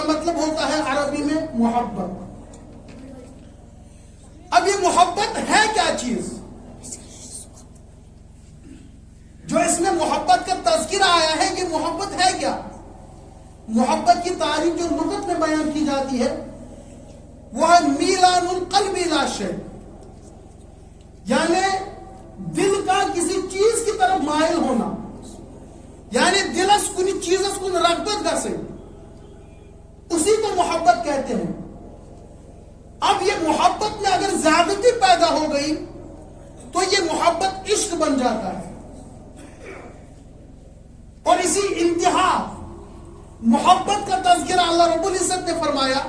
کا مطلب ہوتا ہے عربی میں محبت. اب یہ محبت ہے کیا چیز جو اس میں محبت کا تذکرہ آیا ہے؟ کہ محبت ہے کیا؟ محبت کی تعریف جو لغت میں بیان کی جاتی ہے وہ ہے میلان القلب الی شیء، یعنی دل کا کسی چیز کی طرف مائل ہونا، یعنی دلس کنی چیزس کن رغبت گسے، اسی کو محبت کہتے ہیں. اب یہ محبت میں اگر زیادتی پیدا ہو گئی تو یہ محبت عشق بن جاتا ہے. اور اسی انتہا محبت کا تذکرہ اللہ رب العزت نے فرمایا.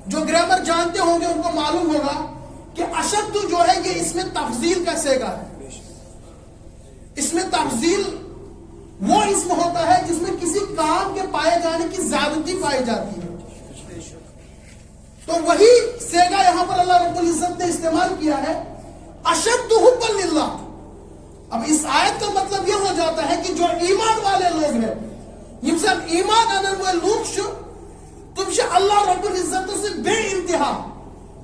جو گرامر جانتے ہوں گے ان کو معلوم ہوگا کہ اشد جو ہے یہ اس میں تفضیل کا صیغہ ہے. اس میں تفضیل وہ اسم ہوتا ہے جس میں کسی کام کے پائے جانے کی زیادتی پائی جاتی ہے. تو وہی صیغہ یہاں پر اللہ رب العزت نے استعمال کیا ہے، اشد حبا للہ. اب اس آیت کا مطلب یہ ہو جاتا ہے کہ جو ایمان والے لوگ ہیں، یم سے ایمان آنن والے لوگ شو تم سے اللہ رب العزت سے بے انتہا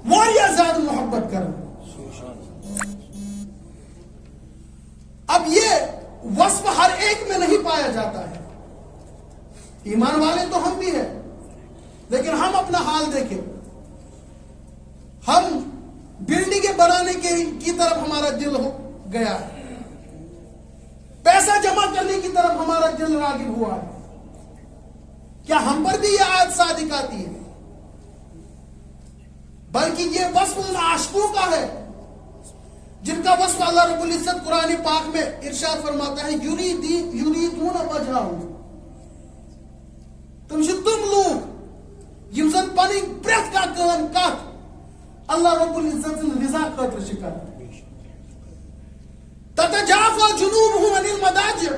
واریاہ زیادہ محبت کریں. اب یہ وصف ہر ایک میں نہیں پایا جاتا ہے. ایمان والے تو ہم بھی ہیں، لیکن ہم اپنا حال دیکھیں. ہم بلڈنگیں بنانے کی طرف ہمارا دل ہو گیا ہے، پیسہ جمع کرنے کی طرف ہمارا دل راغب ہوا ہے. کیا ہم پر بھی یہ آیت صادق آتی ہے؟ بلکہ یہ وصف ان عاشقوں کا ہے جن کا وصف اللہ رب العزت قرآن پاک میں ارشاد فرماتا ہے یریدون وجہہ. تم سے تم لوگ یم زن پنی پریت کا کام کت اللہ رب العزت سے رضا خاطر شکر. تتجافى جنوبهم عن المضاجع،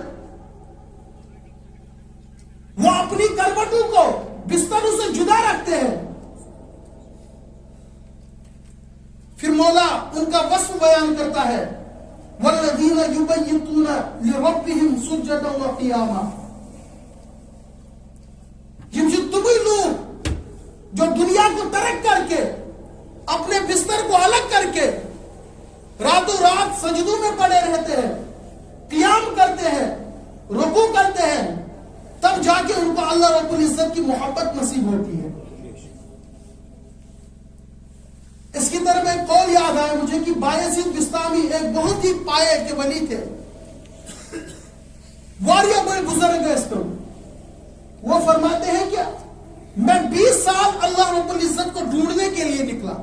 وہ اپنی کروٹوں کو بستروں سے جدا رکھتے ہیں. پھر مولا ان کا وصف بیان کرتا ہے والذین یبیتون لربهم سجدا وقیاما. جن سے تمہیں لوگ جو دنیا کو ترک کر کے اپنے بستر کو الگ کر کے راتوں رات سجدوں میں پڑے رہتے ہیں، قیام کرتے ہیں، رکوع کرتے ہیں، تب جا کے ان کو اللہ رب العزت کی محبت نصیب ہوتی ہے. اس کی طرف ایک قول یاد آئے مجھے کہ بایزید بستامی ایک بہت ہی پائے کے ولی تھے، واریاہ بڑے بزرگ ہیں. وہ فرماتے ہیں کہ میں 20 سال اللہ رب العزت کو ڈھونڈنے کے لیے نکلا.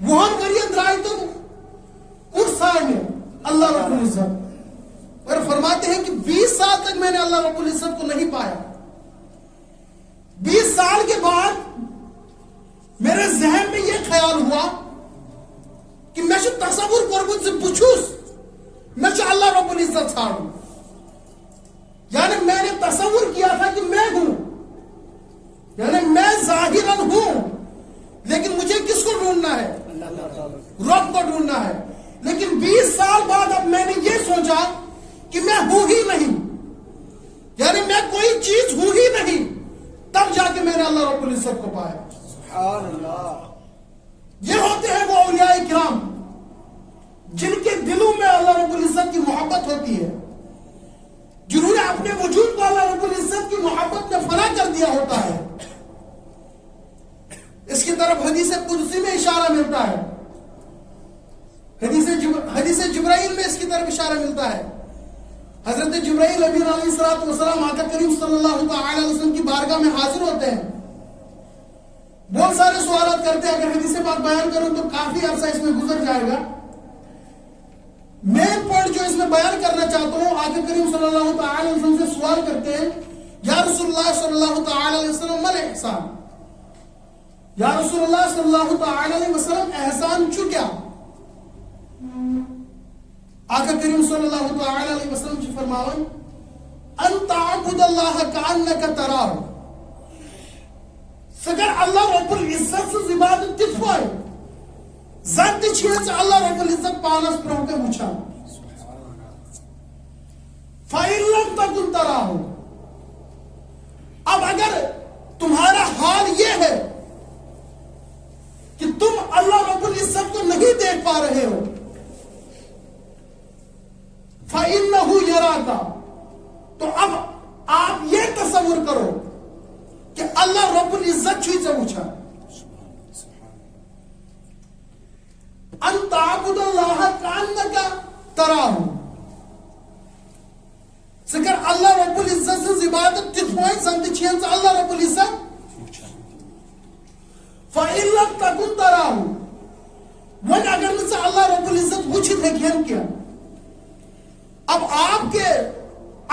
وہاں کریے درائے تو ارسال میں اللہ رب العزت، اور فرماتے ہیں کہ 20 سال تک میں نے اللہ رب العزت کو نہیں پایا. 20 سال کے بعد میرے ذہن میں یہ خیال ہوا کہ میں سے تصور کربت سے پوچھوس میں سے اللہ رب العزت چھاڑوں. یعنی میں نے تصور کیا تھا کہ میں ہوں، یعنی میں ظاہراً ہوں، لیکن مجھے کس کو ڈھونڈنا ہے؟ رب کو ڈھونڈنا ہے. لیکن 20 سال بعد اب میں نے یہ سوچا کہ میں ہوں ہی نہیں، یعنی میں کوئی چیز ہوں ہی نہیں. تب جا کے میں نے اللہ رب العزت کو پایا. سبحان اللہ. یہ ہوتے ہیں وہ اولیاء کرام جن کے دلوں میں اللہ رب العزت کی محبت ہوتی ہے، جنہوں نے اپنے وجود کو اللہ رب العزت کی محبت میں فنا کر دیا ہوتا ہے. اس کی طرف حدیث قدسی میں اشارہ ملتا ہے، حدیث جبرائیل میں اس کی طرف اشارہ ملتا ہے. حضرت جبرائیل علیہ السلام آقا کریم صلی اللہ علیہ وسلم کی بارگاہ میں حاضر ہوتے ہیں، بہت سارے سوالات کرتے ہیں. اگر حدیث پاک بیان کروں تو کافی عرصہ اس میں گزر جائے گا. مین پوائنٹ جو اس میں بیان کرنا چاہتا ہوں، آقا کریم صلی اللہ علیہ وسلم سے سوال کرتے ہیں یا رسول اللہ صلی اللہ علیہ وسلم مل احسان، یا رسول اللہ صلی اللہ علیہ وسلم احسان چھو کیا؟ آقا کریم صلی اللہ علیہ وسلم سے فرماون ان تعبد اللہ کانک تراہ. فگر اللہ رب العزت سے عبادت تتوائے زد چھیڑ سے اللہ رب العزت پانس پرہو کے مچھا. فَإِن لَمْ تَكُنْ تَرَاهُ، اب اگر تمہارا حال یہ ہے کہ تم اللہ رب العزت کو نہیں دیکھ پا رہے ہو، فَإِنَّهُ يَرَاكَ، تو اب آپ یہ تصور کرو کہ اللہ رب العزت چیزیں پوچھا ان تعبد اللہ کأنک تراہ، اگر اللہ رب العزت سے عبادت تتھ پٲٹھۍ زن تہِ چھِ اللہ رب العزت فَإِن لَمْ تَكُن تَرَاهُ، وۄنۍ اگر نہٕ ژٕ اللہ رب العزت وٕچھِتھ ہیٚکہن کینٛہہ، اب آپ کے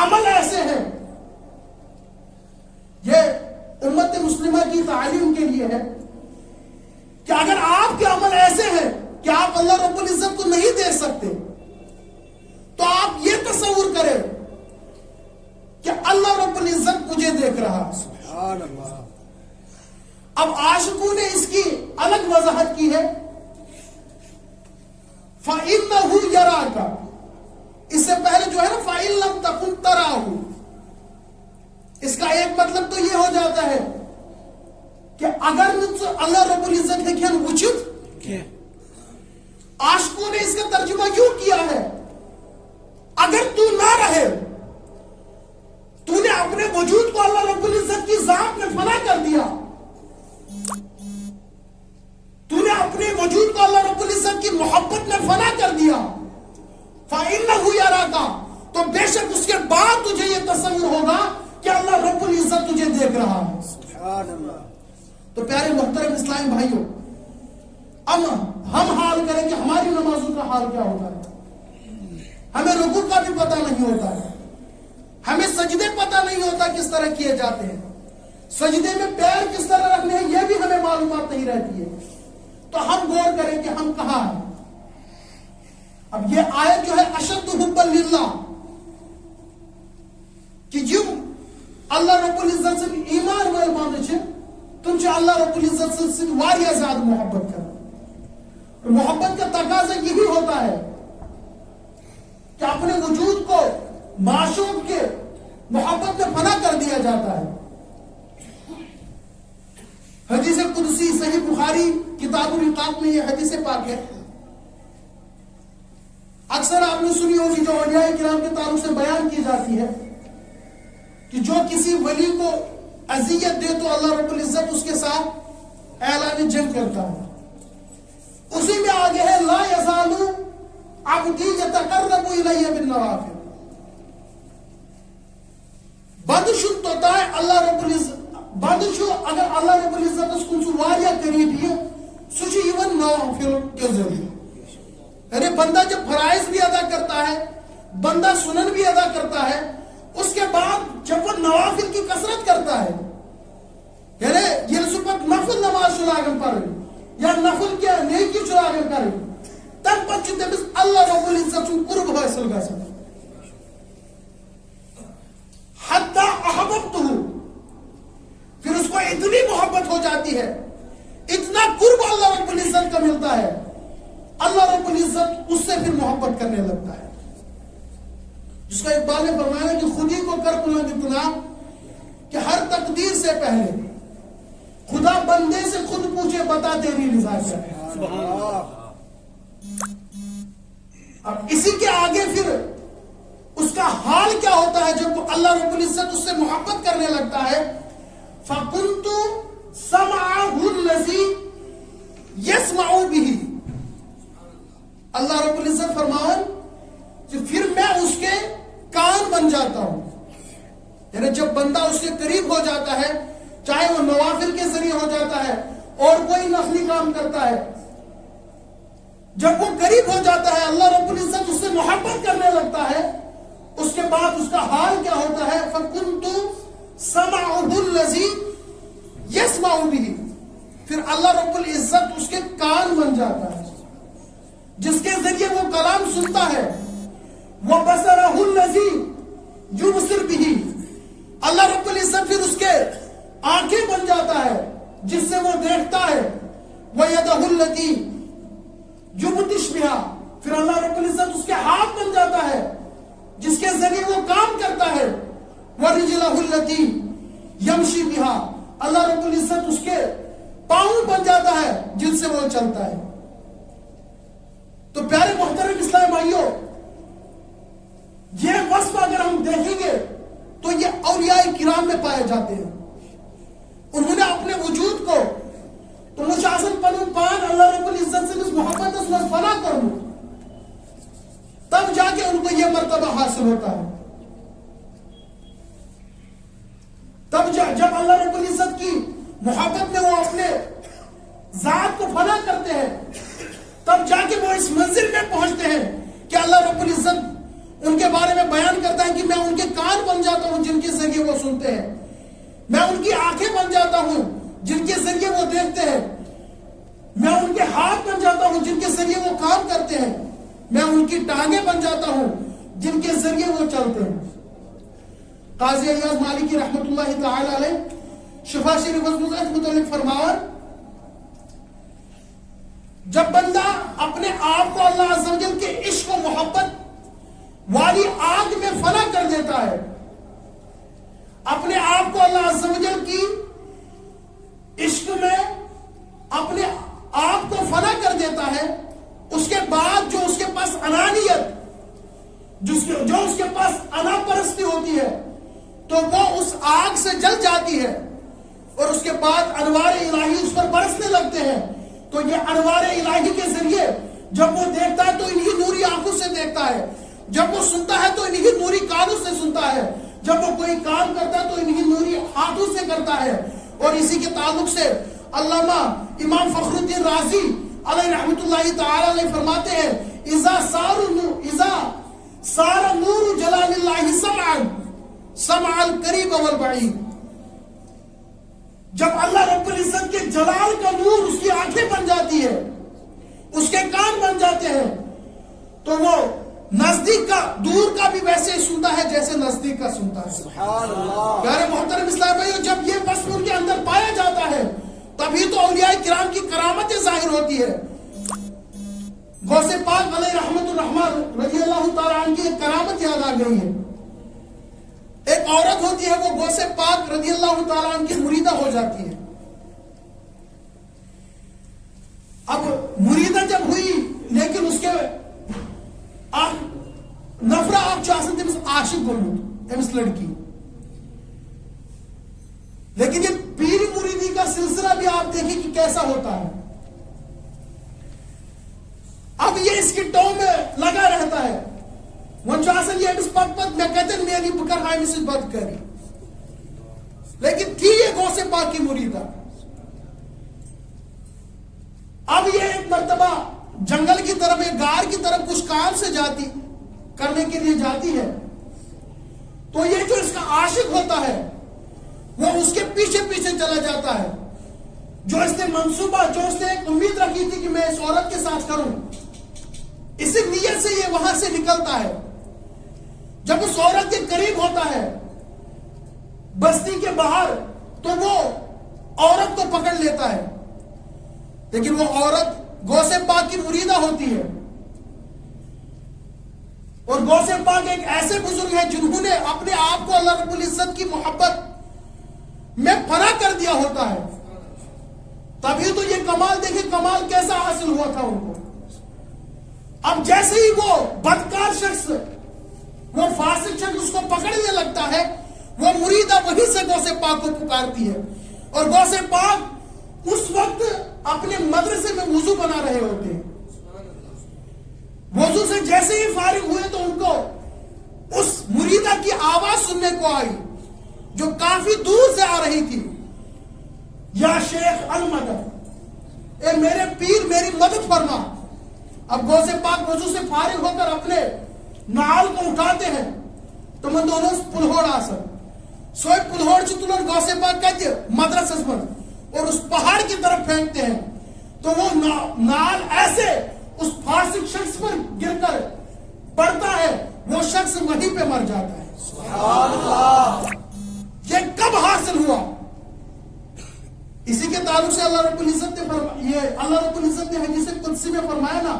عمل ایسے ہیں، یہ امت مسلمہ کی تعلیم کے لیے ہے کہ اگر آپ کے عمل ایسے ہیں کہ آپ اللہ رب العزت کو نہیں دیکھ سکتے، تو آپ یہ تصور کریں کہ اللہ رب العزت مجھے دیکھ رہا۔ سبحان اللہ۔ اب عاشقوں نے اس کی الگ وضاحت کی ہے، فَإِنَّهُ يَرَاكَ، اس سے پہلے جو ہے نا فَإِن لَمْ تَكُن تَرَاهُ، اس کا ایک مطلب تو یہ ہو جاتا ہے کہ اگر اللہ رب العزت ہے وچت، عاشقوں نے اس کا ترجمہ یوں کیا ہے، اگر تو نہ رہے، تو نے اپنے وجود کو اللہ رب العزت کی ذات میں فنا کر دیا، تو نے اپنے وجود کو اللہ رب العزت کی محبت میں فنا کر دیا، فَإِنَّهُ يَرَاكَ، تو بے شک اس کے بعد تجھے یہ تصور ہوگا کہ اللہ رب العزت تجھے دیکھ رہا ہے۔ سبحان اللہ۔ تو پیارے محترم اسلامی بھائیوں، اب ہم حال کریں کہ ہماری نمازوں کا حال کیا ہوتا ہے۔ ہمیں رکوع کا بھی پتہ نہیں ہوتا ہے، ہمیں سجدے پتہ نہیں ہوتا کس طرح کیے جاتے ہیں، سجدے میں پیر کس طرح رکھنے ہیں یہ بھی ہمیں معلومات نہیں رہتی ہے، تو ہم غور کریں کہ ہم کہاں ہیں۔ اب یہ آیت جو ہے اشد حبا للہ، کہ جو اللہ رب العزت سے ایمان وال باندھ چھِ تم چھِ اللہ رب العزت سے واریاہ زیادہ محبت کرنا۔ محبت کا تقاضا یہی ہوتا ہے کہ اپنے وجود کو معشوق کے محبت میں فنا کر دیا جاتا ہے۔ حدیث قدسی صحیح بخاری کتاب الرقاق میں یہ حدیث پاک ہے، اکثر آپ نے سنی ہوگی، جو اولیاء کرام کے تعلق سے بیان کی جاتی ہے کہ جو کسی ولی کو اذیت دے تو اللہ رب العزت اس کے ساتھ اعلان جنگ کرتا ہے۔ اسی میں آگے ہے لا یزال عبدی یتقرب الی بالنوافل، بندشن توتا ہے اللہ رب العزت، بندشو اگر اللہ رب العزت اس کو واریاہ قریب ہے سوچی ایون نوافل کے ذریعے، یعنی بندہ جب فرائض بھی ادا کرتا ہے، بندہ سنن بھی ادا کرتا ہے، اس کے بعد جب وہ نوافل کی کثرت کرتا ہے، یعنی یہ صبح نفل نماز چلاگن پر یا نفل کیا نیکی چلاگن کر تب پر تمس اللہ رب العزت سن قرب حاصل گژھان، حتی احببتہ، پھر اس کو اتنی محبت ہو جاتی ہے، اتنا قرب اللہ رب العزت کا ملتا ہے، اللہ رب العزت اس سے پھر محبت کرنے لگتا ہے، جس کو اقبال نے فرمایا کہ خودی کو کر بلند اتنا کہ ہر تقدیر سے پہلے خدا بندے سے خود پوچھے بتا تیری رضا کیا ہے۔ اب اسی کے آگے پھر اس کا حال کیا ہوتا ہے جب اللہ رب العزت اس سے محبت کرنے لگتا ہے، فَكُنْتُ سَمْعَهُ الَّذِي يَسْمَعُ بِهِ، اللہ رب العزت فرماؤں کہ پھر میں اس کے کان بن جاتا ہوں، یعنی جب بندہ اس کے قریب ہو جاتا ہے، چاہے وہ نوافل کے ذریعے ہو جاتا ہے اور کوئی نفلی کام کرتا ہے، جب وہ قریب ہو جاتا ہے اللہ رب العزت اس سے محبت کرنے لگتا ہے، اس کے بعد اس کا حال کیا ہوتا ہے، فَكُنْتُ سَمْعَهُ الَّذِي يَسْمَعُ بِهِ، پھر اللہ رب العزت اس کے کان بن جاتا ہے جس کے ذریعے وہ کلام سنتا ہے، وَبَصَرَهُ الَّذِي يُبْصِرُ بِهِ، اللہ رب العزت پھر اس کے آنکھیں بن جاتا ہے جس سے وہ دیکھتا ہے، وَيَدَهُ الَّتِي يُبْطِشُ بِهَا، پھر اللہ رب العزت اس کے ہاتھ بن جاتا ہے جس کے ذریعے وہ کام کرتا ہے، وَرِجْلَهُ الَّتِي يَمْشِي بِهَا، اللہ رب العزت اس کے پاؤں بن جاتا ہے جن سے وہ چلتا ہے. تو پیارے محترم اسلام بھائیوں، یہ وصف اگر ہم دیکھیں گے تو یہ اولیاء کرام میں پائے جاتے ہیں. انہوں نے اپنے وجود کو تو مشاہدن پنن پان اللہ رب العزت سے اس محبت اس میں فنا کروں، تب جا کے ان کو یہ مرتبہ حاصل ہوتا ہے. تب جب اللہ رب العزت کی محبت میں وہ اپنے ذات کو فنا کرتے ہیں، تب جا کے وہ اس منزل میں پہنچتے ہیں کہ اللہ رب العزت ان کے بارے میں بیان کرتا ہے کہ میں ان کے کان بن جاتا ہوں جن کے ذریعے وہ سنتے ہیں، میں ان کی آنکھیں بن جاتا ہوں جن کے ذریعے وہ دیکھتے ہیں، میں ان کے ہاتھ بن جاتا ہوں جن کے ذریعے وہ کام کرتے ہیں، میں ان کی ٹانگیں بن جاتا ہوں جن کے ذریعے وہ چلتے ہیں. قاضی ایاز مالکی رحمت اللہ تعالی علیہ شفا شریف متعلق فرمایا، جب بندہ اپنے آپ کو اللہ عز و جل کے عشق و محبت والی آگ میں فنا کر دیتا ہے، اپنے آپ کو اللہ عز و جل کی عشق میں اپنے آپ کو فنا کر دیتا ہے، اس کے بعد جو اس کے پاس انانیت، جو اس کے پاس انا پرستی ہوتی ہے، تو وہ اس آگ سے جل جاتی ہے اور اس کے بعد انوار الہی اس پر برسنے لگتے ہیں. تو یہ انوار الہی کے ذریعے جب وہ دیکھتا ہے تو انہی نوری آنکھوں سے دیکھتا ہے، جب وہ سنتا ہے تو انہی نوری کانوں سے سنتا ہے، جب وہ کوئی کام کرتا ہے تو انہی نوری ہاتھوں سے کرتا ہے. اور اسی کے تعلق سے علامہ امام فخر الدین رازی علیہ رحمت اللہ تعالی علیہ فرماتے ہیں، اذا صار نور جلال اللہ سمع القریب والبعید، جب اللہ رب العزت کے جلال کا نور اس کی آنکھیں بن جاتی ہے، اس کے کان بن جاتے ہیں، تو وہ نزدیک کا دور کا بھی ویسے ہی سنتا ہے جیسے نزدیک کا سنتا ہے. سبحان اللہ. پیارے محترم اسلام بھائیو، جب یہ وصف ان کے اندر پایا جاتا ہے تبھی تو اولیاء کرام کی کرامتیں ظاہر ہوتی ہے. غوث پاک علیہ رحمت الرحمن رضی اللہ تعالیٰ عنہ کی ایک کرامت یاد آ گئی ہے. ایک عورت ہوتی ہے، وہ غوث پاک رضی اللہ تعالیٰ عنہ کی مریدہ ہو جاتی ہے. اب مریدہ جب ہوئی لیکن اس کے نفرہ آپ چاہتے تمس عاشق بنو امس لڑکی، لیکن یہ پیر مریدی کا سلسلہ بھی آپ دیکھیں کہ کیسا ہوتا ہے. اب یہ اس کی ٹو میں لگا رہتا ہے، وہ چاہتے یہ امس پت پت میں کہتے ہیں میری بکر ہائی سے بات کری، لیکن تھی یہ غوث پاک کی مریدہ. اب یہ ایک مرتبہ جنگل کی طرف، ایک غار کی طرف کچھ کام سے جاتی کرنے کے لیے جاتی ہے، تو یہ جو اس کا عاشق ہوتا ہے وہ اس کے پیچھے پیچھے چلا جاتا ہے. جو اس نے منصوبہ، جو اس نے ایک امید رکھی تھی کہ میں اس عورت کے ساتھ کروں، اسی نیت سے یہ وہاں سے نکلتا ہے. جب اس عورت کے قریب ہوتا ہے بستی کے باہر، تو وہ عورت کو پکڑ لیتا ہے، لیکن وہ عورت غوث پاک کی مریدہ ہوتی ہے. اور غوث پاک ایک ایسے بزرگ ہیں جنہوں نے اپنے آپ کو اللہ رب العزت کی محبت میں فنا کر دیا ہوتا ہے. تبھی تو یہ کمال دیکھیں، کمال کیسا حاصل ہوا تھا ان کو. اب جیسے ہی وہ بدکار شخص، وہ فاسق شخص اس کو پکڑنے لگتا ہے، وہ مریدہ وہیں سے غوث پاک کو پکارتی ہے. اور غوث پاک اس وقت اپنے مدرسے میں وضو بنا رہے ہوتے ہیں. وضو سے جیسے ہی فارغ ہوئے تو ان کو اس مریدہ کی آواز سننے کو آئی جو کافی دور سے آ رہی تھی. یا شیخ المدد، اے میرے پیر میری مدد فرما. اب غوث پاک وضو سے فارغ ہو کر اپنے نعال کو اٹھاتے ہیں تو من دونوں پلہوڑ آسن سوئے پلہوڑ چی تلن غوث پاک کہتے مدرسہ من اور اس پہاڑ کی طرف پھینکتے ہیں، تو وہ نعال ایسے اس فاسق شخص پر گر کر پڑتا ہے، وہ شخص وہیں پہ مر جاتا ہے. سبحان اللہ. یہ کب حاصل ہوا؟ اسی کے تعلق سے اللہ رب العزت نے حدیث قدسی میں فرمایا نا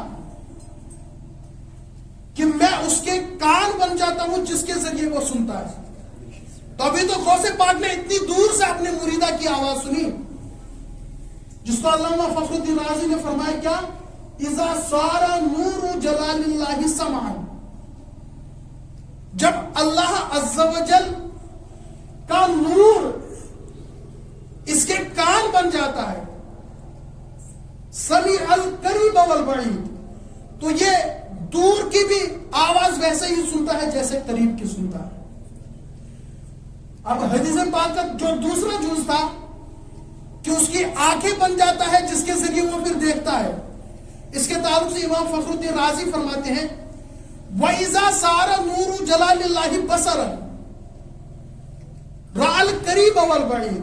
کہ میں اس کے کان بن جاتا ہوں جس کے ذریعے وہ سنتا ہے. تو ابھی تو غوث پاک نے اتنی دور سے اپنے مریدہ کی آواز سنی، جس کو علامہ فخر الدین رازی نے فرمایا کیا، اذا صار نور جلال اللہ سمعا، جب اللہ عز و جل کا نور اس کے کان بن جاتا ہے، سمیع القریب والبعید، تو یہ دور کی بھی آواز ویسے ہی سنتا ہے جیسے قریب کی سنتا ہے۔ اب حدیث پاک کا جو دوسرا جز تھا کہ اس کی آنکھیں بن جاتا ہے جس کے ذریعے وہ پھر دیکھتا ہے، اس کے تعلق سے امام فخر الدین رازی فرماتے ہیں وَإِذَا سَارَ نُورُ جَلَالِ اللَّهِ بَصَرًا رَأَى الْقَرِيبَ وَالْبَعِيدَ،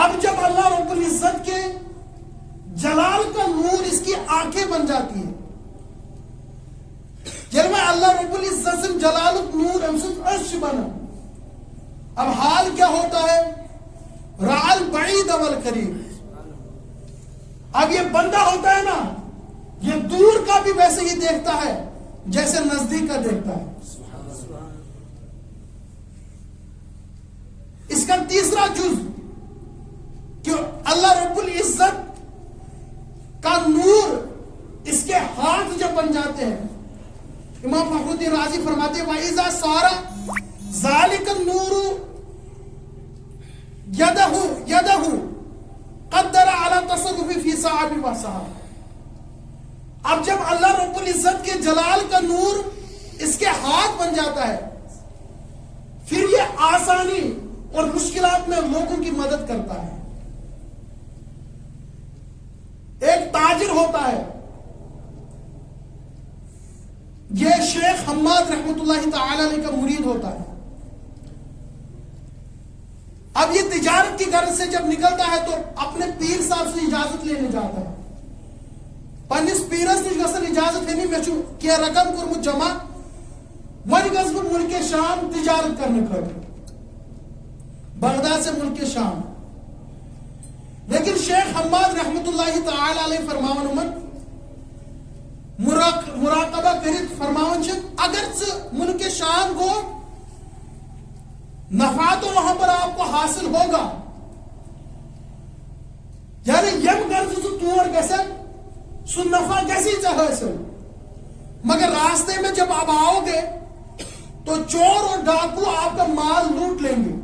اب جب اللہ رب العزت کے جلال کا نور اس کی آنکھیں بن جاتی ہے، جب میں اللہ رب العزت سے جلال نور امسد عرش بنا، اب حال کیا ہوتا ہے، رَأَى الْبَعِيدَ وَالْقَرِيبَ، اب یہ بندہ ہوتا ہے نا، یہ دور کا بھی ویسے ہی دیکھتا ہے جیسے نزدیک کا دیکھتا ہے۔ اس کا تیسرا جز کہ اللہ رب العزت کا نور اس کے ہاتھ جب بن جاتے ہیں، امام فخر الدین رازی فرماتے ہیں وَإِذَا صَارَ ذَلِكَ النُّورُ يَدَهُ قَدَّرَ عَلَى التَّصَرُّفِ فِي صَعَبِ وَصَعَبِ، اب جب اللہ رب العزت کے جلال کا نور اس کے ہاتھ بن جاتا ہے، پھر یہ آسانی اور مشکلات میں لوگوں کی مدد کرتا ہے۔ ایک تاجر ہوتا ہے، یہ شیخ حماد رحمت اللہ تعالی علیہ کا مرید ہوتا ہے، اب یہ تجارت کی غرض سے جب نکلتا ہے تو اپنے پیر صاحب سے اجازت لینے جاتا ہے، پنس پیرس نش گژھن اجازت ہینی مے چھُ کینٛہہ رقم کورمُت جمع، وۄنۍ گژھٕ بہٕ ملکِ شام تجارت کرنے خٲطرٕ، بغداد سے ملک شام۔ لیکن شیخ حماد رحمت اللہ تعالی علیہ فرماون یمن مراقبہ کرت فرماون چھ اگر ملک شام گو نفع تو وہاں پر آپ کو حاصل ہوگا، یعنی یم غرض سے تور گژھن سو نفع گژھی ژےٚ حاصل، مگر راستے میں جب آپ آؤ گے تو چور اور ڈاکو آپ کا مال لوٹ لیں گے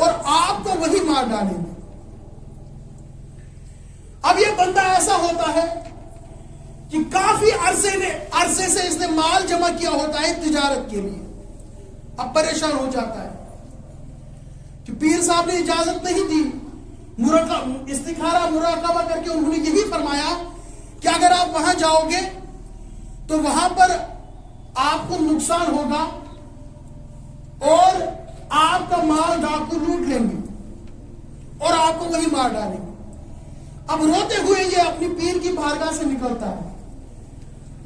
اور آپ کو وہی مار ڈالیں گے۔ اب یہ بندہ ایسا ہوتا ہے کہ کافی عرصے سے اس نے مال جمع کیا ہوتا ہے تجارت کے لیے، اب پریشان ہو جاتا ہے کہ پیر صاحب نے اجازت نہیں دی، استخارہ مراقبہ کر کے انہوں نے یہی فرمایا کہ اگر آپ وہاں جاؤ گے تو وہاں پر آپ کو نقصان ہوگا اور آپ کا مال ڈاکو لوٹ لیں گے اور آپ کو وہی مار ڈالیں گے۔ اب روتے ہوئے یہ اپنی پیر کی بارگاہ سے نکلتا ہے،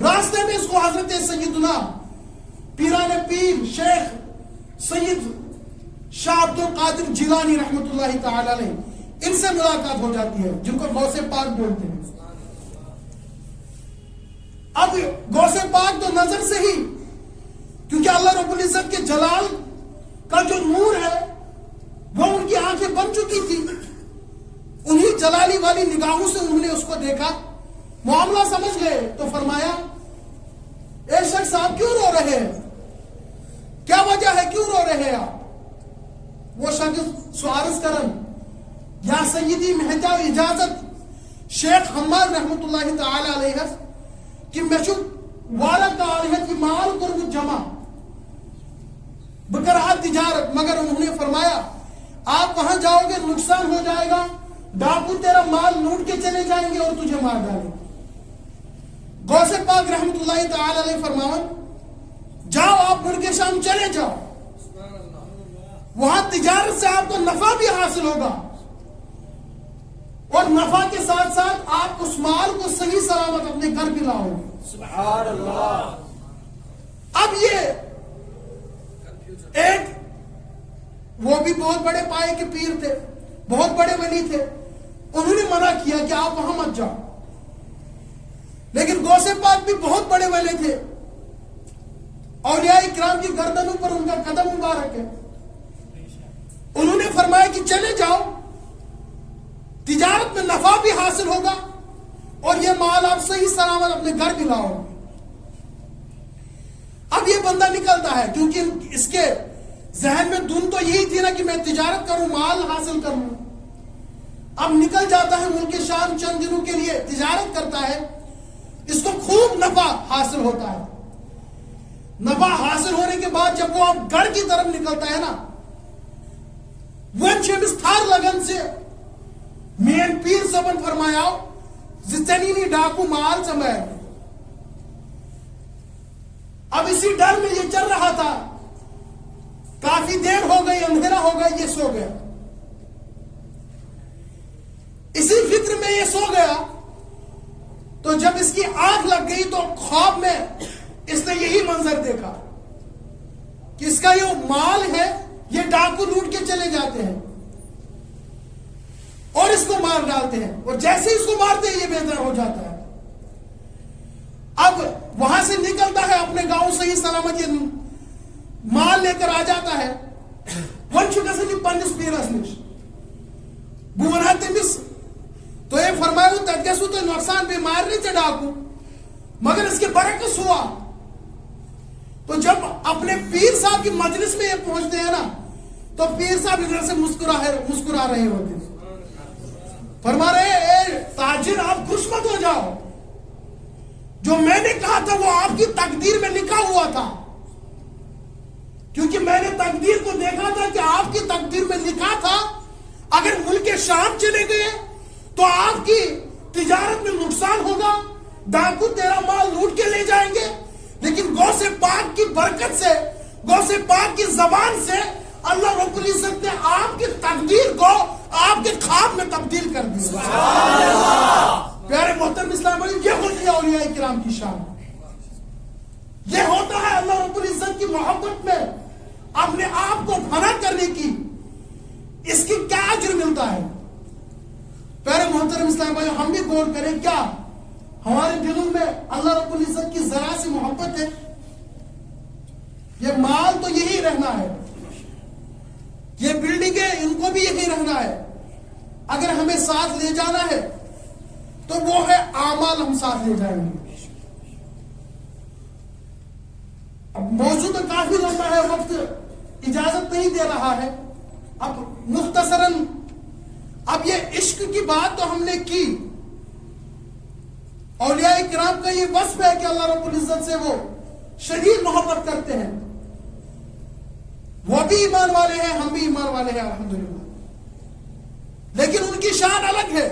راستے میں اس کو حضرت سیدنا پیران پیر شیخ سید شاہ عبد القادر جیلانی رحمت اللہ تعالی علیہ ان سے ملاقات ہو جاتی ہے، جن کو غوث پاک بولتے ہیں۔ اب غوث پاک تو نظر سے ہی، کیونکہ اللہ رب العزت کے جلال کا جو نور ہے وہ ان کی آنکھیں بن چکی تھی، انہی جلالی والی نگاہوں سے انہوں نے اس کو دیکھا، معاملہ سمجھ گئے تو فرمایا اے شخص صاحب کیوں رو رہے ہیں، کیا وجہ ہے، کیوں رو رہے ہیں آپ؟ وہ شخص سوارس کرن یا سیدی مہتا اجازت شیخ حماد رحمت اللہ تعالی علیہ کہ میں چھو وارا کالیت کی مال کرمت جمع بکرہا تجارت، مگر انہوں نے فرمایا آپ وہاں جاؤ گے نقصان ہو جائے گا، ڈاکو تیرا مال لوٹ کے چلے جائیں گے اور تجھے مار ڈالیں گے۔ غوث پاک رحمت اللہ تعالی علیہ فرماون جاؤ آپ ملک شام چلے جاؤ، وہاں تجارت سے آپ کو نفع بھی حاصل ہوگا اور نفع کے ساتھ ساتھ آپ اس مال کو صحیح سلامت اپنے گھر بھی لاؤ گے۔ سبحان اللہ۔ اب یہ ایک وہ بھی بہت بڑے پائے کے پیر تھے، بہت بڑے ولی تھے، انہوں نے منع کیا کہ آپ وہاں مت جاؤ، لیکن غوث پاک بھی بہت بڑے ولی تھے، اولیاء کرام کی گردنوں پر ان کا قدم مبارک ہے، کہ چلے جاؤ، تجارت میں نفع بھی حاصل ہوگا اور یہ مال آپ صحیح سلامت اپنے گھر بھی لاؤ گے۔ اب یہ بندہ نکلتا ہے، کیونکہ اس کے ذہن میں دھن تو یہی تھی نا کہ میں تجارت کروں، مال حاصل کروں۔ اب نکل جاتا ہے ملک شام، چند دنوں کے لیے تجارت کرتا ہے، اس کو خوب نفع حاصل ہوتا ہے۔ نفع حاصل ہونے کے بعد جب وہ اب گھر کی طرف نکلتا ہے نا، ون چھمس تھار لگن سے مین پیر صبن فرمایا زتنینی ڈاکو مال سمیر۔ اب اسی ڈر میں یہ چل رہا تھا، کافی دیر ہو گئی، اندھیرا ہو گیا، یہ سو گیا۔ اسی فکر میں یہ سو گیا تو جب اس کی آنکھ لگ گئی تو خواب میں اس نے یہی منظر دیکھا کہ اس کا یہ مال ہے، یہ ڈاکو لوٹ کے چلے جاتے ہیں اور اس کو مار ڈالتے ہیں، اور جیسے اس کو مارتے ہیں یہ بہتر ہو جاتا ہے۔ اب وہاں سے نکلتا ہے اپنے گاؤں سے ہی سلامت یہ مال لے کر آ جاتا ہے۔ ون چھو گژھن یہ پننس پیرس نش، بہ ونہا تمس تو یہ فرمایا تت گژھو تہ نقصان، بے مارنے ژے ڈاکو، مگر اس کے برعکس ہوا۔ تو جب اپنے پیر صاحب کی مجلس میں یہ پہنچتے ہیں نا، تو پیر صاحب ادھر سے مسکرا رہے ہوتے ہیں، فرما رہے اے تاجر آپ خوش مت ہو جاؤ، جو میں نے کہا تھا وہ آپ کی تقدیر میں لکھا ہوا تھا، کیونکہ میں نے تقدیر کو دیکھا تھا کہ آپ کی تقدیر میں لکھا تھا اگر ملک شام چلے گئے تو آپ کی تجارت میں نقصان ہوگا، ڈاکو تیرا مال لوٹ کے لے جائیں گے، لیکن غوث پاک کی برکت سے، غوث پاک کی زبان سے اللہ رب العزت نے آپ کی تقدیر کو آپ کے خواب میں تبدیل کر دیا۔ پیارے محترم اسلام بھائی، یہ ہوتی ہے اولیاء کرام کی شان، یہ ہوتا ہے اللہ رب العزت کی محبت میں اپنے آپ کو فنا کرنے کی، اس کی کیا اجر ملتا ہے۔ پیارے محترم اسلام بھائی، ہم بھی غور کریں، کیا ہمارے دلوں میں اللہ رب العزت کی ذرا سی محبت ہے؟ یہ مال تو یہی رہنا ہے، یہ بلڈنگیں ان کو بھی یہی رہنا ہے، اگر ہمیں ساتھ لے جانا ہے تو وہ ہے اعمال، ہم ساتھ لے جائیں گے۔ اب موضوع تو کافی لمبا ہے، وقت اجازت نہیں دے رہا ہے، اب مختصراً اب یہ عشق کی بات تو ہم نے کی، اولیاء کرام کا یہ وصف ہے کہ اللہ رب العزت سے وہ شدید محبت کرتے ہیں، وہ بھی ایمان والے ہیں، ہم بھی ایمان والے ہیں الحمدللہ، لیکن ان کی شان الگ ہے،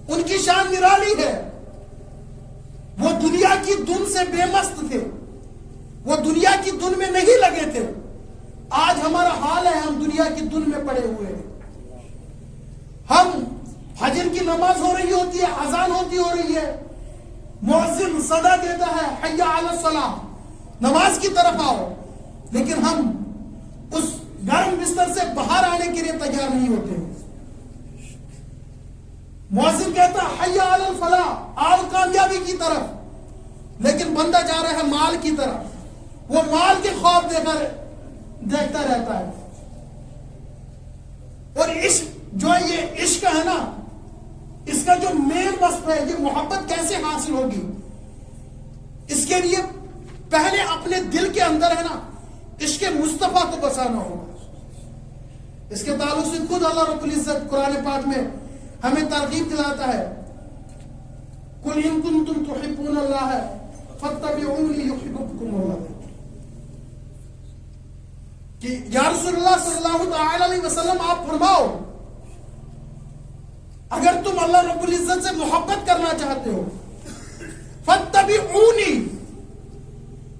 ان کی شان نرالی ہے۔ وہ دنیا کی دھن سے بے مست تھے، وہ دنیا کی دھن میں نہیں لگے تھے۔ آج ہمارا حال ہے، ہم دنیا کی دھن میں پڑے ہوئے ہیں، ہم فجر کی نماز ہو رہی ہوتی ہے، اذان ہو رہی ہے، مؤذن صدا دیتا ہے حی علی الصلاۃ، نماز کی طرف آؤ، لیکن ہم اس گرم بستر سے باہر آنے کے لیے تیار نہیں ہوتے۔ مؤذن کہتا ہے حی علی الفلاح، آؤ کامیابی کی طرف، لیکن بندہ جا رہا ہے مال کی طرف، وہ مال کے خواب دیکھتا رہتا ہے۔ اور عشق جو یہ عشق ہے نا، اس کا جو مین وصف ہے، یہ محبت کیسے حاصل ہوگی، اس کے لیے پہلے اپنے دل کے اندر ہے نا عشق مصطفیٰ کو بسانا ہوگا۔ اس کے تعلق سے خود اللہ رب العزت قرآن پاک میں ہمیں ترغیب دلاتا ہے، قُلْ إِن كُنتُمْ تُحِبُّونَ اللَّهَ فَاتَّبِعُونِي يُحْبِبْكُمُ اللَّهُ، کہ یا رسول اللہ صلی اللہ تعالی علیہ وسلم آپ فرماؤ، اگر تم اللہ رب العزت سے محبت کرنا چاہتے ہو، فَاتَّبِعُونِي،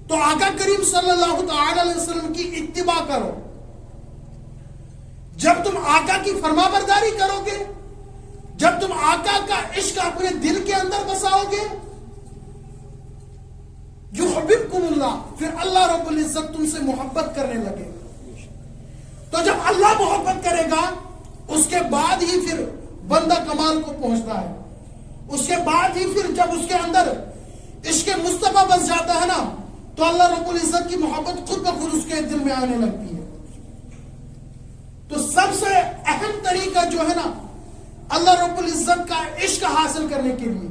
تو آقا کریم صلی اللہ تعالی علیہ وسلم کی اتباع کرو۔ جب تم آقا کی فرما برداری کرو گے، جب تم آقا کا عشق اپنے دل کے اندر بساؤ گے، یحببکم اللہ، پھر اللہ رب العزت تم سے محبت کرنے لگے گا۔ تو جب اللہ محبت کرے گا، اس کے بعد ہی پھر بندہ کمال کو پہنچتا ہے، اس کے بعد ہی پھر جب اس کے اندر عشق مصطفیٰ بس جاتا ہے نا، تو اللہ رب العزت کی محبت خود بخود اس کے دل میں آنے لگتی ہے۔ تو سب سے اہم طریقہ جو ہے نا اللہ رب العزت کا عشق حاصل کرنے کے لیے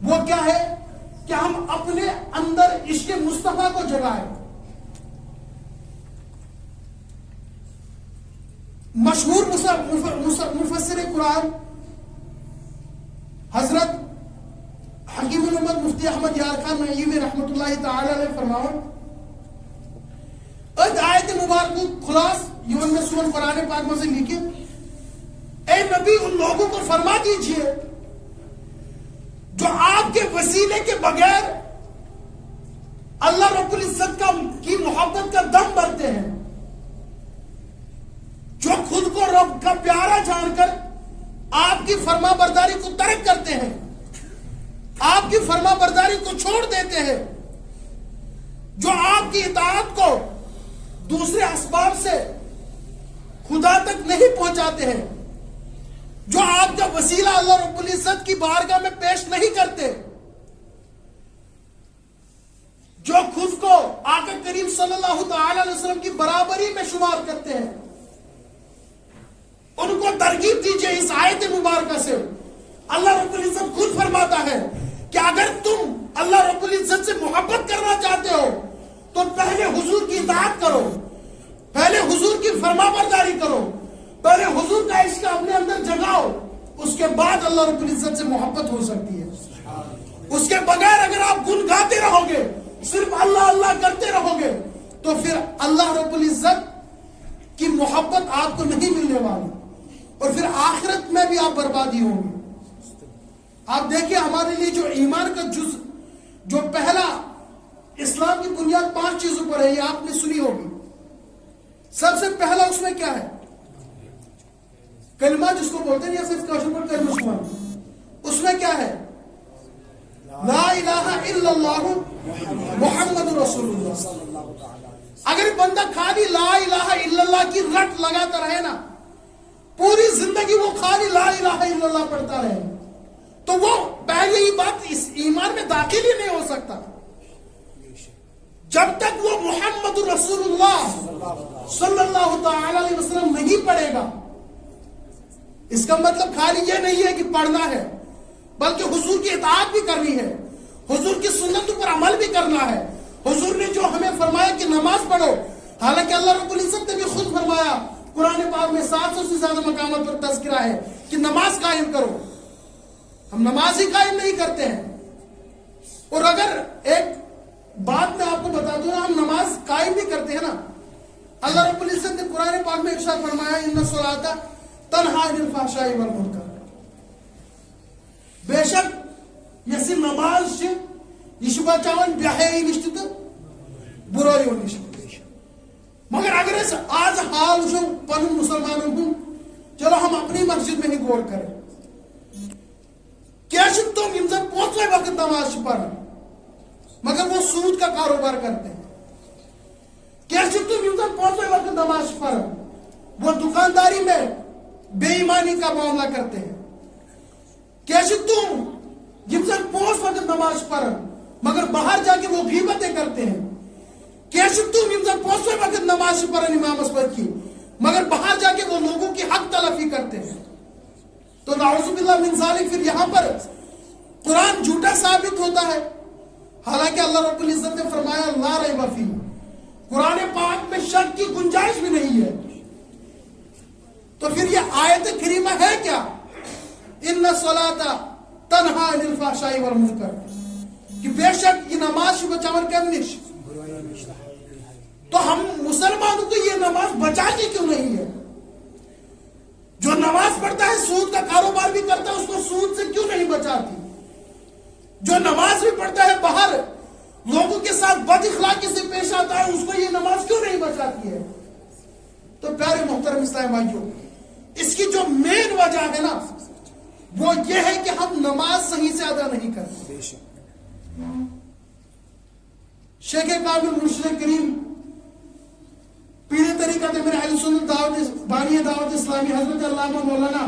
وہ کیا ہے کہ ہم اپنے اندر عشق مصطفیٰ کو جگائیں. مشہور مفسر قرآن حضرت حکیم الامت مفتی احمد یار خان نعیمی رحمت اللہ تعالی علیہ فرماؤ آیت مبارک خلاص یون میں سورہ قرآن پاک میں سے لکھے اے نبی ان لوگوں کو فرما دیجئے جو آپ کے وسیلے کے بغیر اللہ رب العزت کی محبت کا دم بھرتے ہیں, جو خود کو رب کا پیارا جان کر آپ کی فرما برداری کو ترک کرتے ہیں, آپ کی فرما برداری کو چھوڑ دیتے ہیں, جو آپ کی اطاعت کو دوسرے اسباب سے خدا تک نہیں پہنچاتے ہیں, جو آپ کا وسیلہ اللہ رب العزت کی بارگاہ میں پیش نہیں کرتے, جو خود کو آقا کریم صلی اللہ تعالی علیہ وسلم کی برابری میں شمار کرتے ہیں, ان کو ترغیب دیجئے اس آیت مبارکہ سے. اللہ رب العزت خود فرماتا ہے کہ اگر تم اللہ رب العزت سے محبت کرنا چاہتے ہو تو پہلے حضور کی اطاعت کرو, پہلے حضور کی فرما برداری کرو, پہلے حضور کا عشق اپنے اندر جگاؤ, اس کے بعد اللہ رب العزت سے محبت ہو سکتی ہے. اس کے بغیر اگر آپ گن گاتے رہو گے, صرف اللہ اللہ کرتے رہو گے, تو پھر اللہ رب العزت کی محبت آپ کو نہیں ملنے والی, اور پھر آخرت میں بھی آپ بربادی ہوں گے. آپ دیکھیں ہمارے لیے جو ایمان کا جز جو پہلا اسلام کی بنیاد 5 چیزوں پر ہے, یہ آپ نے سنی ہوگی. سب سے پہلا اس میں کیا ہے؟ کلمہ جس کو بولتے ہیں یا صرف کاشر پر کلمہ شمار, اس میں کیا ہے؟ لا الہ الا اللہ محمد رسول اللہ. اگر بندہ خالی لا الہ الا اللہ کی رٹ لگاتا رہے نا, پوری زندگی وہ خالی لا الہ الا اللہ پڑھتا رہے, تو وہ پہلے ہی بات اس ایمان میں داخل ہی نہیں ہو سکتا جب تک وہ محمد رسول اللہ صلی اللہ تعالی علیہ وسلم نہیں پڑھے گا. اس کا مطلب خالی یہ نہیں ہے کہ پڑھنا ہے, بلکہ حضور کی اطاعت بھی کرنی ہے, حضور کی سنتوں پر عمل بھی کرنا ہے. حضور نے جو ہمیں فرمایا کہ نماز پڑھو, حالانکہ اللہ رب العزت نے بھی خود فرمایا قرآن پاک میں 700 سے زیادہ مقامات پر تذکرہ ہے کہ نماز قائم کرو. ہم نماز ہی قائم نہیں کرتے ہیں. اور اگر ایک بات میں آپ کو بتا دوں نا, ہم نماز قائم بھی کرتے ہیں نا, اللہ رب العزت نے قرآن پاک میں ارشاد فرمایا ان الصلاۃ تنہی عن الفحشاء والمنکر. بے شک یہ صرف نماز یہ چھِ بچاوان بے حیائی نش تہ برائیو نش. مگر اگر اس آج حال وچھو پنن مسلمانن ہن, چلو ہم اپنی مسجد میں ہی غور کریں, کیا چھ تم یم زن 5 وقت نماز پڑھان مگر وہ سود کا کاروبار کرتے ہیں, کیا چھ تم یم زن 5 وقت نماز پڑھان وہ دکانداری میں بے ایمانی کا معاملہ کرتے ہیں, کیا چھ تم یم زن 5 وقت نماز پڑھان مگر باہر جا کے وہ غیبتیں کرتے ہیں, کیسے تم یم زن 5 وقت نماز پڑھن امام اسبت کی مگر باہر جا کے وہ لوگوں کی حق تلفی کرتے ہیں. تو نعوذ باللہ من ذالک, پھر یہاں پر قرآن جھوٹا ثابت ہوتا ہے, حالانکہ اللہ رب العزت نے فرمایا لا ریب فیہ, قرآن پاک میں شک کی گنجائش بھی نہیں ہے. تو پھر یہ آیت کریمہ ہے کیا؟ ان الصلاۃ تنہی عن الفحشاء والمنکر, کہ بے شک یہ نماز بچاون کم نش. تو ہم مسلمانوں کو یہ نماز بچاتی کیوں نہیں ہے؟ جو نماز پڑھتا ہے سود کا کاروبار بھی کرتا ہے, اس کو سود سے کیوں نہیں بچاتی؟ جو نماز بھی پڑھتا ہے باہر لوگوں کے ساتھ بد اخلاقی سے پیش آتا ہے, اس کو یہ نماز کیوں نہیں بچاتی ہے؟ تو پیارے محترم اسلام بھائیوں, اس کی جو مین وجہ ہے نا وہ یہ ہے کہ ہم نماز صحیح سے ادا نہیں کرتے. شیخ کامل مرشد کریم پیر طریقہ میرے اہل سنت دعوت بانی دعوت اسلامی حضرت علامہ مولانا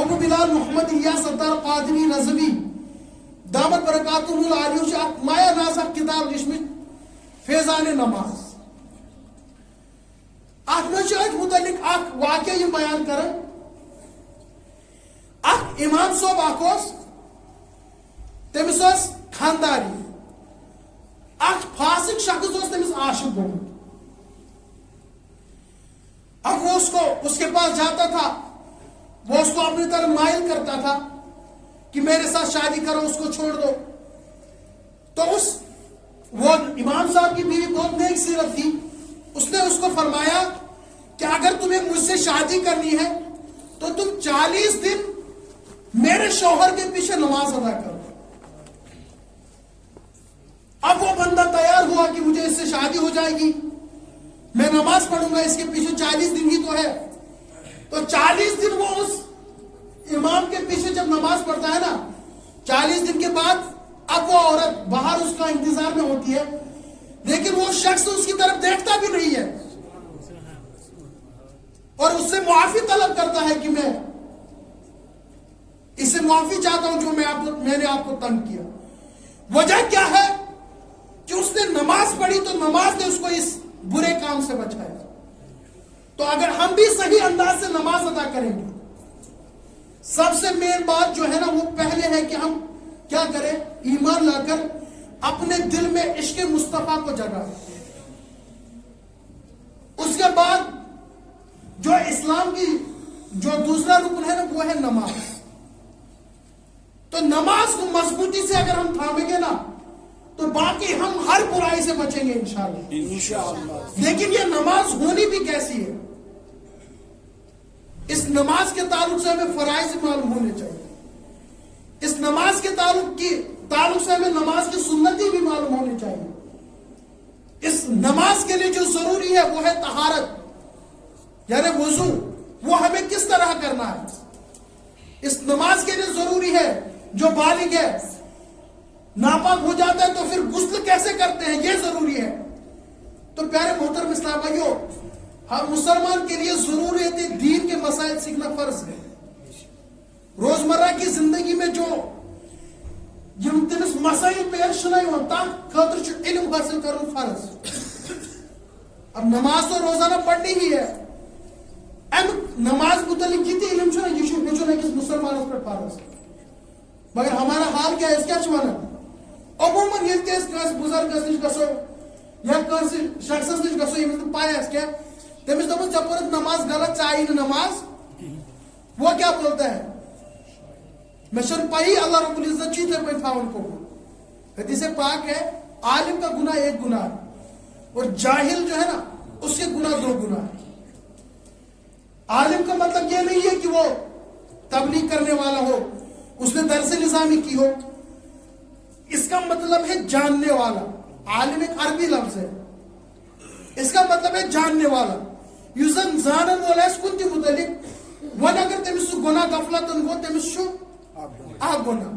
ابو بلال محمد الیاس ستار قادری رضوی دامت برکاتہ العالیہ سے مایا ناز کتاب جس میں فیضان نماز ات متعلق اخ واقعہ بیان کرن اخ امام صاحب اخ تمس خانداری اخ فاسق شخص تمس عاشق گومت اب وہ اس کے پاس جاتا تھا, وہ اس کو اپنی طرف مائل کرتا تھا کہ میرے ساتھ شادی کرو, اس کو چھوڑ دو. تو وہ امام صاحب کی بیوی بہت نیک سیرت تھی, اس نے اس کو فرمایا کہ اگر تمہیں مجھ سے شادی کرنی ہے تو تم 40 دن میرے شوہر کے پیچھے نماز ادا کرو. اب وہ بندہ تیار ہوا کہ مجھے اس سے شادی ہو جائے گی, میں نماز پڑھوں گا اس کے پیچھے, 40 دن ہی تو ہے. تو 40 دن وہ اس امام کے پیچھے جب نماز پڑھتا ہے نا, 40 دن کے بعد اب وہ عورت باہر اس کا انتظار میں ہوتی ہے, لیکن وہ شخص اس کی طرف دیکھتا بھی نہیں ہے اور اس سے معافی طلب کرتا ہے کہ میں اس سے معافی چاہتا ہوں جو میں نے آپ کو تنگ کیا. وجہ کیا ہے کہ اس نے نماز پڑھی تو نماز نے اس کو اس برے کام سے بچایا. تو اگر ہم بھی صحیح انداز سے نماز ادا کریں گے, سب سے مین بات جو ہے نا وہ پہلے ہے کہ ہم کیا کریں, ایمان لا کر اپنے دل میں عشق مصطفیٰ کو جگائیں. اس کے بعد جو اسلام کی جو دوسرا رکن ہے نا وہ ہے نماز. تو نماز کو مضبوطی سے اگر ہم تھامیں گے نا تو باقی ہم ہر برائی سے بچیں گے انشاءاللہ. لیکن یہ نماز ہونی بھی کیسی ہے, اس نماز کے تعلق سے ہمیں فرائض معلوم ہونے چاہیے. اس نماز کے تعلق سے ہمیں نماز کی سنتیں بھی معلوم ہونی چاہیے. اس نماز کے لیے جو ضروری ہے وہ ہے طہارت, یعنی وضو, وہ ہمیں کس طرح کرنا ہے. اس نماز کے لیے ضروری ہے جو بالغ ہے ناپاک ہو جاتا ہے تو پھر غسل کیسے کرتے ہیں, یہ ضروری ہے. تو پیارے محترم اسلام بھائیو, ہر مسلمان کے لیے ضرورت دین کے مسائل سیکھنا فرض ہے. روزمرہ کی زندگی میں جو تمس مسائل پیش خاطر علم حاصل کرنا فرض. اب نماز تو روزانہ پڑھنی ہی ہے, نماز متعلق یہ علم یہ کس مسلمان پر فرض. مگر ہمارا حال کیا ہے, اس کیا چوانا عموماً یہ بزرگ نش گسو یا شخص نش گسو یہ پائے کیا تمس دپس ژے نماز غلط, ژے آئی نماز, وہ کیا بولتا ہے میں چھن پائی اللہ رب العزت چیتے پہ تھاون کو. حدیث پاک ہے عالم کا گناہ ایک گناہ اور جاہل جو ہے نا اس کے گناہ 2 گناہ. عالم کا مطلب یہ نہیں ہے کہ وہ تبلیغ کرنے والا ہو, اس نے درس نظامی کی ہو, اس کا مطلب ہے جاننے والا. عالم ایک عربی لفظ ہے, اس کا مطلب ہے جاننے والا. یوزن زانن والا اس کن کے متعلق ون اگر تمس گناہ غفلتن گو تمس شو گناہ.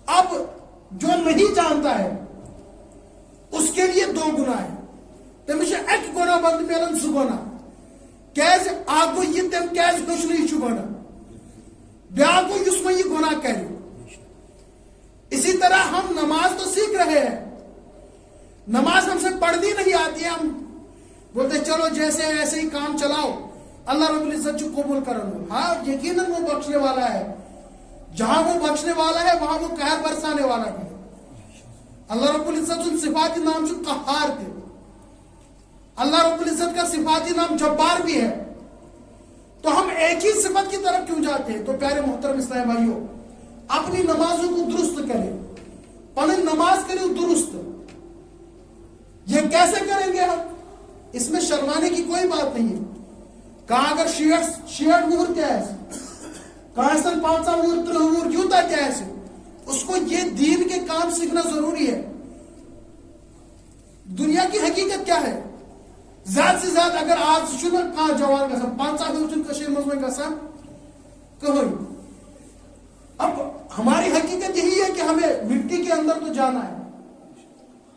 اب جو نہیں جانتا ہے اس کے لیے 2 گناہ ہے. تمس ایک گناہ بند ملن 2 گناہ کیسے آگو یہ تم کیسے کچھ گناہ بیاگو اس میں یہ گناہ کرے. اسی طرح ہم نماز تو سیکھ رہے ہیں, نماز ہم سے پڑھنی نہیں آتی ہے, ہم بولتے چلو جیسے ایسے ہی کام چلاؤ, اللہ رب العزت جو قبول کرو. ہاں یقیناً وہ بخشنے والا ہے, جہاں وہ بخشنے والا ہے وہاں وہ قہر برسانے والا بھی ہے. اللہ رب العزت ان صفاتی نام جو قہار تھے, اللہ رب العزت کا صفاتی نام جبار بھی ہے. تو ہم ایک ہی صفت کی طرف کیوں جاتے ہیں. تو پیارے محترم اسلام بھائیوں, اپنی نمازوں کو درست کریں, پڑھیں نماز کریں درست. یہ کیسے کریں گے ہم, اس میں شرمانے کی کوئی بات نہیں ہے. کہاں اگر شیٹ وور کیا ہے, کہاں سن 5 وور 3 وور یوتا کیا ہے, اس کو یہ دین کے کام سیکھنا ضروری ہے. دنیا کی حقیقت کیا ہے, زیادہ سے زیادہ اگر آج چھنا کہاں جوان گسان 5 وور چھن کشیر مزمن گسان کہیں. اب ہماری حقیقت یہی ہے کہ ہمیں مٹی کے اندر تو جانا ہے.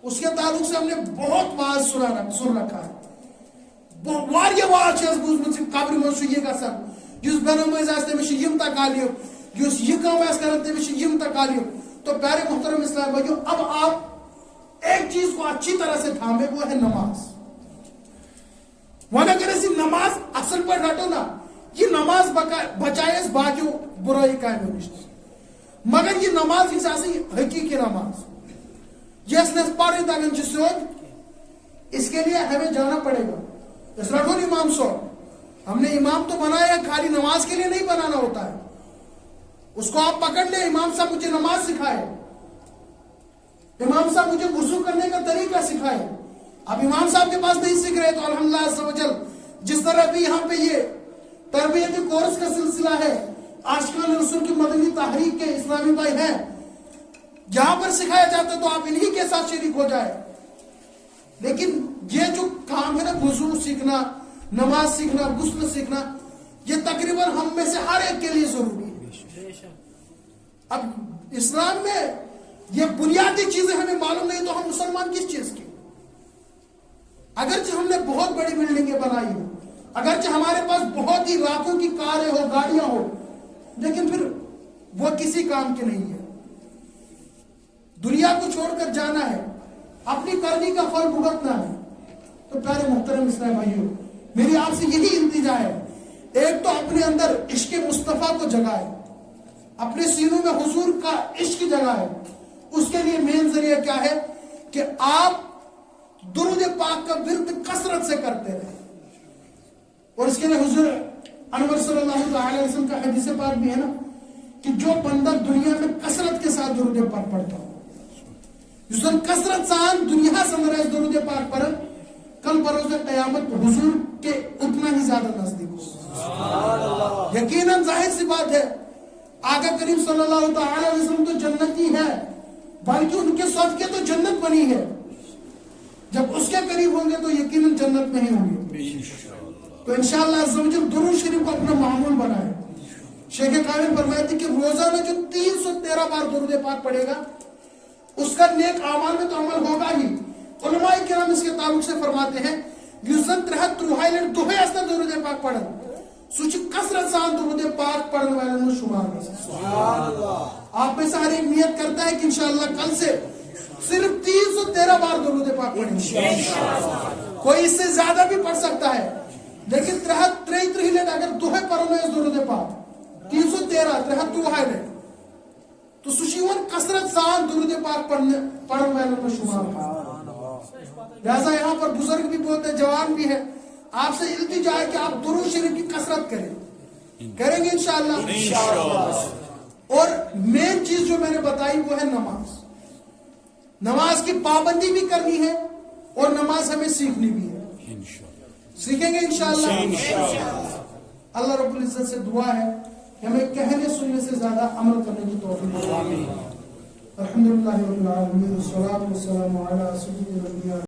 اس کے تعلق سے ہم نے بہت واز سن رکھا ہے. واریہ واز چھس بوزمت قبر من یہ گسان, جس بنمز آس تمس یم تکالیف, جس یہ کام آس کران تمس یم تکالیف. تو پیارے محترم اسلام بھائیو, اب آپ ایک چیز کو اچھی طرح سے تھامے, وہ ہے نماز. ون اگر اسی نماز اصل پہ رٹو نا یہ نماز بچائے اس باقیوں برائی کامیوں نش مگر یہ نماز یہ آسی حقیقی نماز جس نے پڑھیں تگن چھ سیود اس کے لیے ہمیں جانا پڑے گا. اس رکھو امام صاحب ہم نے امام تو بنایا خالی نماز کے لیے نہیں بنانا ہوتا ہے. اس کو آپ پکڑ لیں امام صاحب مجھے نماز سکھائے, امام صاحب مجھے وضو کرنے کا طریقہ سکھائے. اب امام صاحب کے پاس نہیں سیکھ رہے تو الحمدللہ عز و جل جس طرح بھی یہاں پہ یہ تربیتی کورس کا سلسلہ ہے عاشقان رسول کی مدنی تحریک کے اسلامی بھائی ہیں جہاں پر سکھایا جاتا ہے تو آپ انہی کے ساتھ شریک ہو جائے. لیکن یہ جو کام ہے نا وضو سیکھنا, نماز سیکھنا, غسل سیکھنا یہ تقریباً ہم میں سے ہر ایک کے لیے ضروری ہے. اب اسلام میں یہ بنیادی چیزیں ہمیں معلوم نہیں تو ہم مسلمان کس چیز کے. اگرچہ ہم نے بہت بڑی بلڈنگیں بنائی ہو, اگرچہ ہمارے پاس بہت ہی لاکھوں کی کاریں ہو, گاڑیاں ہو, لیکن پھر وہ کسی کام کے نہیں ہے. دنیا کو چھوڑ کر جانا ہے, اپنی کرنی کا پھل بھگتنا ہے. تو پیارے محترم اسلام بھائیوں میری آپ سے یہی التجا ہے, ایک تو اپنے اندر عشق مصطفیٰ کو جگائے, اپنے سینوں میں حضور کا عشق جگائے. اس کے لیے مین ذریعہ کیا ہے کہ آپ درود پاک کا ورد کثرت سے کرتے رہیں. اور اس کے لیے حضور انور صلی اللہ علیہ وسلم کا حدیث پاک بھی ہے نا کہ جو بندہ دنیا میں کثرت کے ساتھ درود پاک پڑھتا ہو جس دن کثرت سان دنیا سندر درود پاک پر کل بروز قیامت حضور کے اتنا ہی زیادہ نزدیک ہو. یقیناً ظاہر سی بات ہے آقا کریم صلی اللہ علیہ وسلم تو جنتی ہے بلکہ ان کے صدقے تو جنت بنی ہے. جب اس کے قریب ہوں گے تو یقیناً جنت میں ہی ہوں گے. تو انشاءاللہ عز و جل درود شریف کو اپنا معمول بنائے. شیخ کامل فرماتے تھے کہ روزانہ جو 313 بار درود پاک پڑھے گا اس کا نیک اعمال میں تو عمل ہوگا ہی. علماء کرام اس کے تعلق سے فرماتے ہیں یوزن ترہت روحائلن دوہے اسنا درود پاک پڑھن سوچ کثرت سان درود پاک پڑھنے والے میں شمار ہے. سبحان اللہ. آپ میں سے ہر ایک نیت کرتا ہے کہ انشاءاللہ کل سے صرف 313 بار درود پاک پڑھیں گے. کوئی اس سے زیادہ بھی پڑھ سکتا ہے لیکن 33 لے اگر دوہے پڑھنے اس درود پاک 313 ترہت روحائلن تو سوچیون کثرت سان درود پاک پڑھنے والے میں شمار ہے. لہذا یہاں پر بزرگ بھی بولتے ہیں, جوان بھی ہے, آپ سے التجا ہے کہ آپ درود شریف کی کثرت کریں گے انشاءاللہ. اور مین چیز جو میں نے بتائی وہ ہے نماز. نماز کی پابندی بھی کرنی ہے اور نماز ہمیں سیکھنی بھی ہے. سیکھیں گے انشاءاللہ. اللہ رب العزت سے دعا ہے کہ ہمیں کہنے سننے سے زیادہ عمل کرنے کی توفیق دے. الحمدللہ رب العالمین والصلاۃ والسلام علی سیدنا